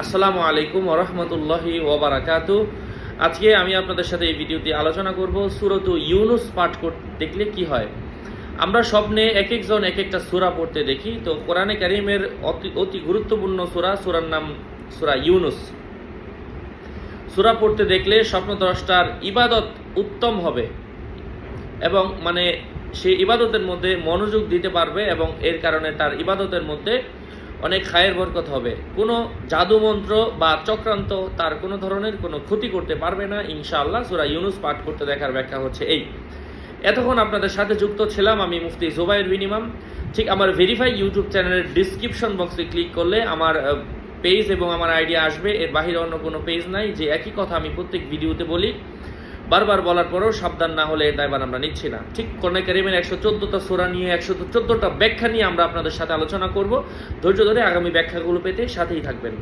আসসালামু আলাইকুম ওয়া রাহমাতুল্লাহি ওয়া বারাকাতুহু। আজকে আমি আপনাদের সাথে এই ভিডিওতে আলোচনা করব সূরাতু ইউনুস পাঠ দেখলে কি হয়। আমরা স্বপ্নে এক একজন এক একটা সূরা পড়তে দেখি। তো কোরআনে কারীমের অতি গুরুত্বপূর্ণ সূরার নাম সূরা ইউনুস। সূরা পড়তে দেখলে স্বপ্নদ্রষ্টার ইবাদত উত্তম হবে এবং সেই ইবাদতের মধ্যে মনোযোগ দিতে পারবে এবং এর কারণে তার ইবাদতের মধ্যে অনেক খায়ের বরকত হবে। কোনো জাদুমন্ত্র বা চক্রান্ত তার কোনো ধরনের কোনো ক্ষতি করতে পারবে না ইনশাআল্লাহ। সূরা ইউনুস পাঠ করতে দেখার ব্যাখ্যা হচ্ছে এই। এতক্ষণ আপনাদের সাথে যুক্ত ছিলাম আমি মুফতি জুবায়ের বিন ইমাম। ঠিক আমার ভেরিফাই ইউটিউব চ্যানেলের ডিসক্রিপশন বক্সে ক্লিক করলে আমার পেজ এবং আমার আইডিয়া আসবে। এর বাহিরে অন্য কোনো পেজ নাই। যে একই কথা আমি প্রত্যেক ভিডিওতে বলি, বারবার বলার পরেও সাবধান না হলে এর দায়ভার আমরা নিচ্ছি না। ঠিক কোরআনে কারীমের 114টা সূরা নিয়ে 114টা ব্যাখ্যা নিয়ে আমরা আপনাদের সাথে আলোচনা করব। ধৈর্য ধরে আগামী ব্যাখ্যাগুলো পেতে সাথেই থাকবেন।